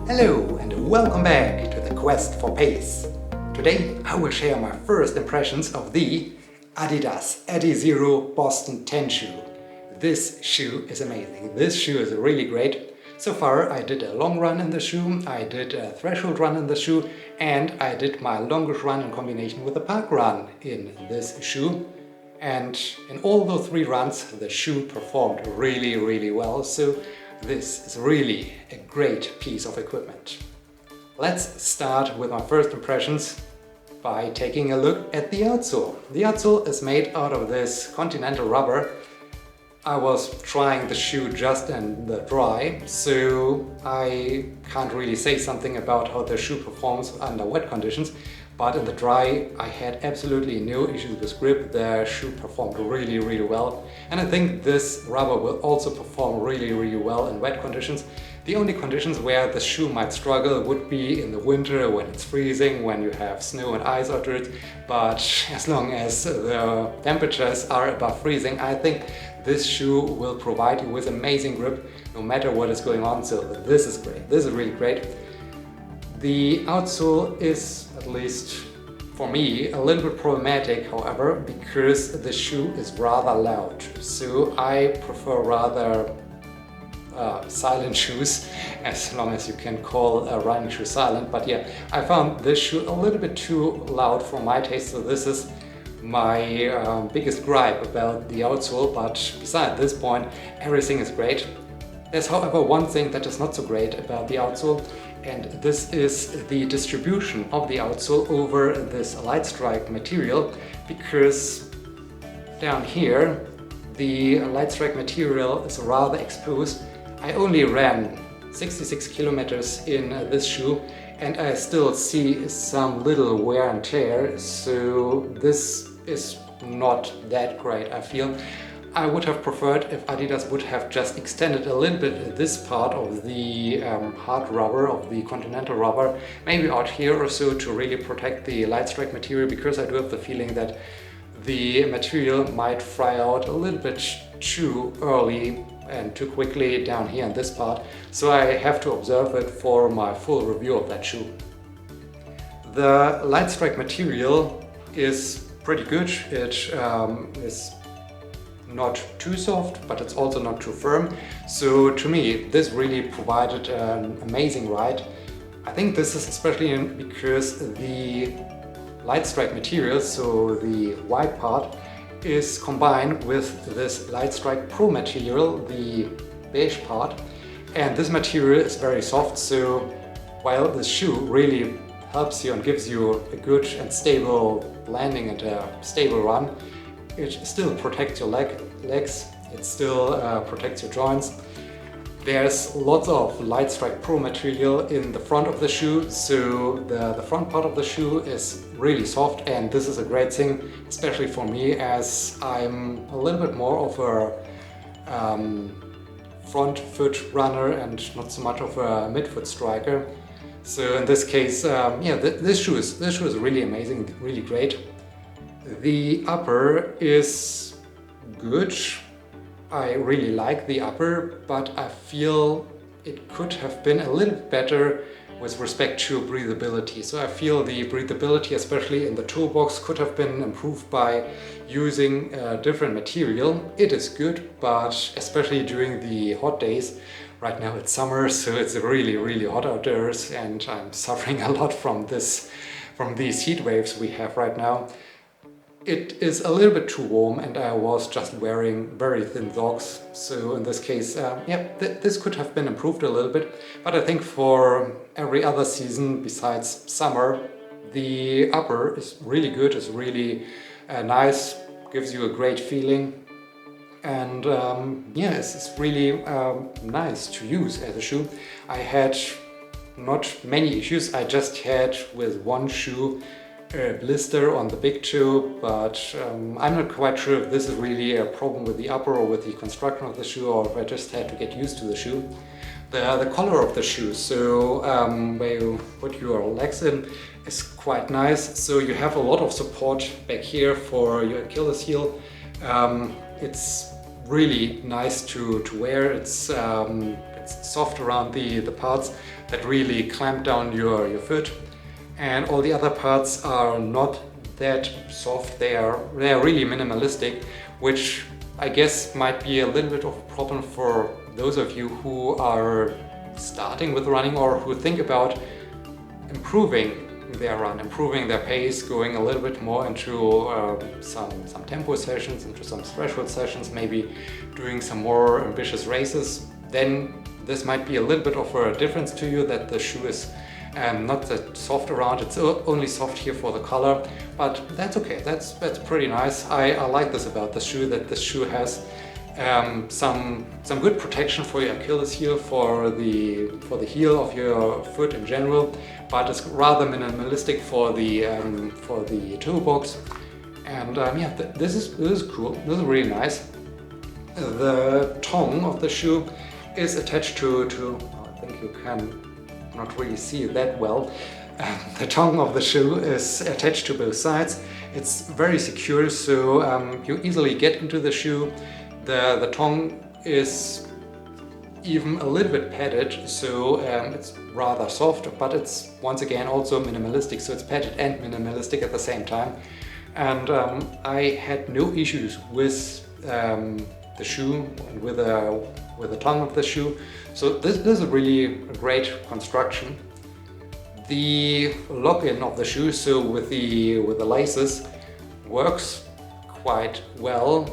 Hello and welcome back to the quest for pace. Today I will share my first impressions of the adidas Adizero Boston 10 shoe. This shoe is amazing. This shoe is really great. So far I did a long run in the shoe, I did a threshold run in the shoe, and I did my longest run in combination with a park run in this shoe. And in all those three runs the shoe performed really well, so this is really a great piece of equipment. Let's start with my first impressions by taking a look at the outsole. The outsole is made out of this continental rubber. I was trying the shoe just in the dry, so I can't really say something about how the shoe performs under wet conditions, but in the dry I had absolutely no issues with grip. The shoe performed really well, and I think this rubber will also perform really well in wet conditions. The only conditions where the shoe might struggle would be in the winter, when it's freezing, when you have snow and ice under it, but as long as the temperatures are above freezing, I think this shoe will provide you with amazing grip no matter what is going on, so this is great. This is really great. The outsole is, at least for me, a little bit problematic, however, because the shoe is rather loud. So I prefer rather silent shoes, as long as you can call a running shoe silent. But yeah, I found this shoe a little bit too loud for my taste, so this is my biggest gripe about the outsole. But besides this point, everything is great. There's however one thing that is not so great about the outsole, and this is the distribution of the outsole over this light strike material, because down here the light strike material is rather exposed. I only ran 66 kilometers in this shoe and I still see some little wear and tear, so this is not that great, I feel. I would have preferred if Adidas would have just extended a little bit this part of the hard rubber, of the continental rubber, maybe out here or so, to really protect the light strike material, because I do have the feeling that the material might fry out a little bit too early and too quickly down here in this part, so I have to observe it for my full review of that shoe. The light strike material is pretty good. It is not too soft, but it's also not too firm. So to me, this really provided an amazing ride. I think this is especially because the light strike material, so the white part, is combined with this Light Strike Pro material, the beige part. And this material is very soft, so while the shoe really helps you and gives you a good and stable landing and a stable run, it still protects your legs, it still protects your joints. There's lots of Light Strike Pro material in the front of the shoe, so the front part of the shoe is really soft, and this is a great thing, especially for me, as I'm a little bit more of a front foot runner and not so much of a midfoot striker. So in this case, yeah, this shoe is really amazing, really great. The upper is good. I really like the upper, but I feel it could have been a little better with respect to breathability. So I feel the breathability, especially in the toe box, could have been improved by using a different material. It is good, but especially during the hot days. Right now it's summer, so it's really hot outdoors, and I'm suffering a lot from these heat waves we have right now. It is a little bit too warm, and I was just wearing very thin socks. So in this case, this could have been improved a little bit. But I think for every other season besides summer, the upper is really good, is really nice, gives you a great feeling. And it's really nice to use as a shoe. I had not many issues. I just had with one shoe a blister on the big toe, but I'm not quite sure if this is really a problem with the upper or with the construction of the shoe, or if I just had to get used to the shoe. The color of the shoe, so where you put your legs in, is quite nice. So you have a lot of support back here for your Achilles heel. It's really nice to wear. It's soft around the parts that really clamp down your foot. And all the other parts are not that soft. They are really minimalistic, which I guess might be a little bit of a problem for those of you who are starting with running or who think about improving their run, improving their pace, going a little bit more into some tempo sessions, into some threshold sessions, maybe doing some more ambitious races. Then this might be a little bit of a difference to you, that the shoe is not that soft around. It's only soft here for the color, but that's okay. That's pretty nice. I like this about the shoe, that the shoe has some good protection for your Achilles heel, for the heel of your foot in general, but it's rather minimalistic for the toe box. And this is cool. This is really nice. The tongue of the shoe is attached to I think you can not really see it that well. The tongue of the shoe is attached to both sides. It's very secure, so you easily get into the shoe. The tongue is even a little bit padded, so it's rather soft, but it's once again also minimalistic, so it's padded and minimalistic at the same time. And I had no issues with the shoe and with the tongue of the shoe. So this is really a great construction. The lock-in of the shoe, so with the laces, works quite well.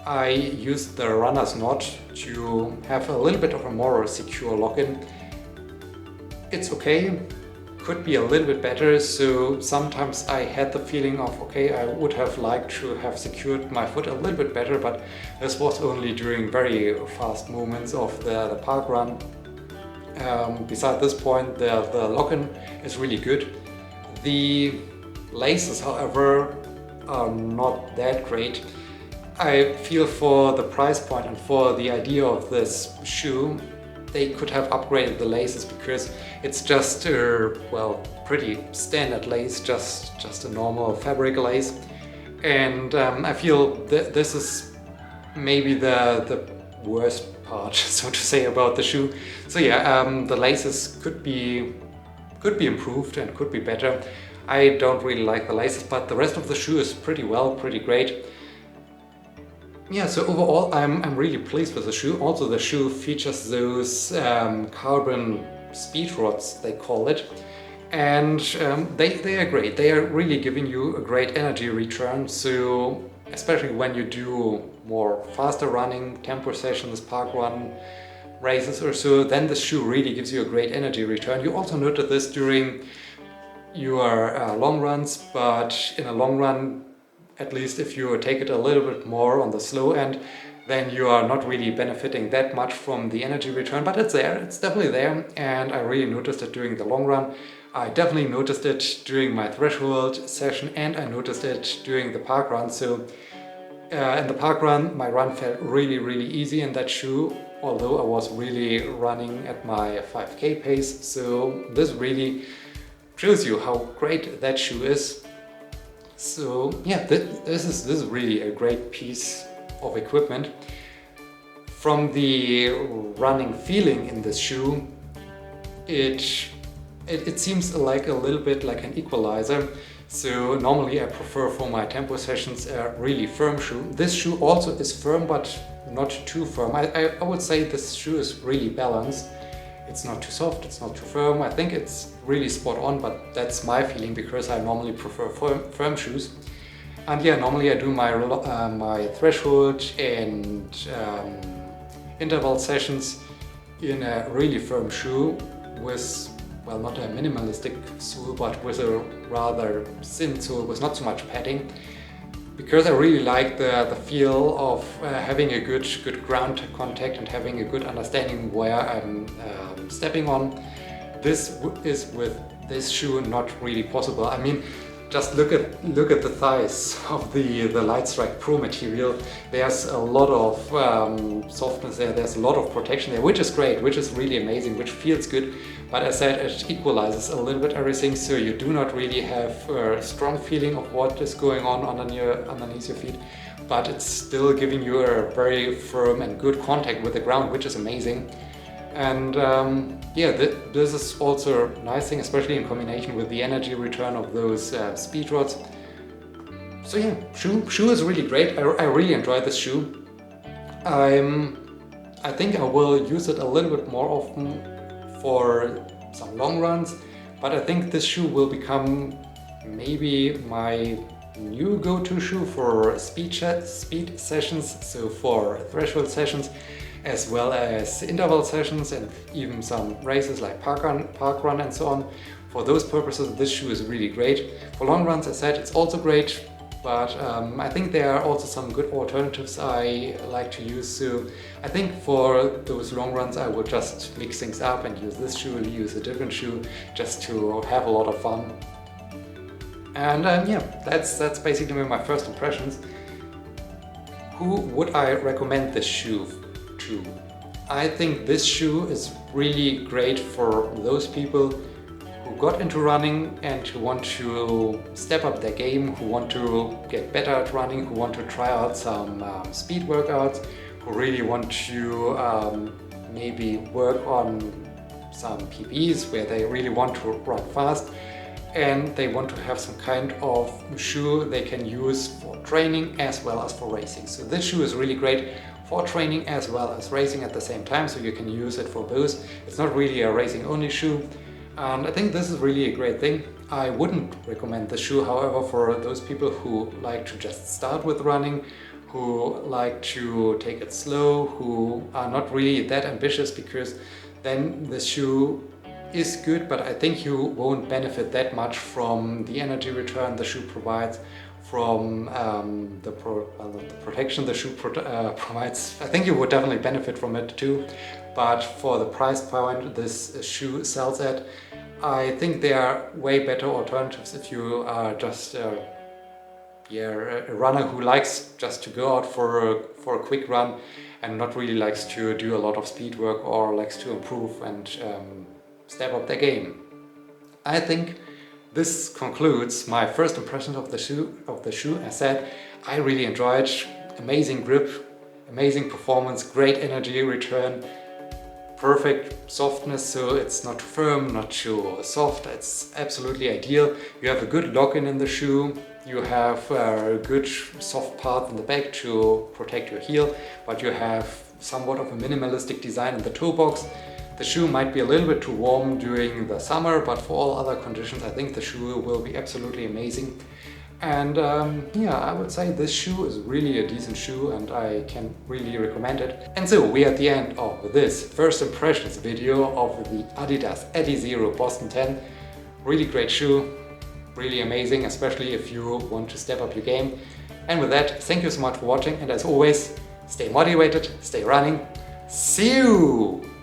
I used the runner's knot to have a little bit of a more secure lock-in. It's okay, could be a little bit better. So sometimes I had the feeling of, okay, I would have liked to have secured my foot a little bit better, but this was only during very fast moments of the park run. Beside this point, the lock-in is really good. The laces, however, are not that great. I feel for the price point and for the idea of this shoe, they could have upgraded the laces, because it's just pretty standard lace, just a normal fabric lace. And I feel that this is maybe the worst part, so to say, about the shoe. So the laces could be improved and could be better. I don't really like the laces, but the rest of the shoe is pretty great. Yeah, so overall I'm really pleased with the shoe. Also, the shoe features those carbon speed rods, they call it. And they are great. They are really giving you a great energy return. So especially when you do more faster running, tempo sessions, park run races or so, then the shoe really gives you a great energy return. You also notice this during your long runs, but in a long run, at least if you take it a little bit more on the slow end, then you are not really benefiting that much from the energy return, but it's there, it's definitely there, and I really noticed it during the long run. I definitely noticed it during my threshold session, and I noticed it during the park run. So in the park run, my run felt really easy in that shoe, although I was really running at my 5K pace. So this really shows you how great that shoe is. So yeah, this is really a great piece of equipment. From the running feeling in this shoe, it it seems like a little bit like an equalizer. So normally I prefer for my tempo sessions a really firm shoe. This shoe also is firm, but not too firm. I would say this shoe is really balanced. It's not too soft, it's not too firm. I think it's really spot on, but that's my feeling because I normally prefer firm shoes. And yeah, normally I do my threshold and interval sessions in a really firm shoe with, well, not a minimalistic sole, but with a rather thin sole with not so much padding, because I really like the feel of having a good ground contact and having a good understanding where I'm stepping on. This is with this shoe not really possible. I mean, just look at the thighs of the Lightstrike Pro material. There's a lot of softness there, there's a lot of protection there, which is great, which is really amazing, which feels good. But as I said, it equalizes a little bit everything, so you do not really have a strong feeling of what is going on underneath your feet, but it's still giving you a very firm and good contact with the ground, which is amazing. And yeah, this is also a nice thing, especially in combination with the energy return of those speed rods. So yeah, shoe is really great. I really enjoy this shoe. I think I will use it a little bit more often for some long runs, but I think this shoe will become maybe my new go-to shoe for speed sessions, so for threshold sessions, as well as interval sessions and even some races like park run and so on. For those purposes, this shoe is really great. For long runs, as I said, it's also great, but I think there are also some good alternatives I like to use. So I think for those long runs, I will just mix things up and use this shoe, use a different shoe, just to have a lot of fun. And yeah, that's basically my first impressions. Who would I recommend this shoe to? I think this shoe is really great for those people who got into running and who want to step up their game, who want to get better at running, who want to try out some speed workouts, who really want to maybe work on some PBs where they really want to run fast, and they want to have some kind of shoe they can use for training as well as for racing. So this shoe is really great for training as well as racing at the same time, so you can use it for both. It's not really a racing only shoe, and I think this is really a great thing. I wouldn't recommend the shoe, however, for those people who like to just start with running, who like to take it slow, who are not really that ambitious, because then the shoe is good, but I think you won't benefit that much from the energy return the shoe provides, from the protection the shoe provides. I think you would definitely benefit from it too, but for the price point this shoe sells at, I think there are way better alternatives if you are just a runner who likes just to go out for a quick run and not really likes to do a lot of speed work or likes to improve and step up their game. I think this concludes my first impressions of the shoe. As said, I really enjoyed. Amazing grip, amazing performance, great energy return, perfect softness, so it's not too firm, not too soft. It's absolutely ideal. You have a good lock-in in the shoe. You have a good soft part in the back to protect your heel, but you have somewhat of a minimalistic design in the toe box. The shoe might be a little bit too warm during the summer, but for all other conditions I think the shoe will be absolutely amazing. And yeah, I would say this shoe is really a decent shoe and I can really recommend it. And so we are at the end of this first impressions video of the Adidas Adizero Boston 10. Really great shoe, really amazing, especially if you want to step up your game. And with that, thank you so much for watching, and as always, stay motivated, stay running. See you!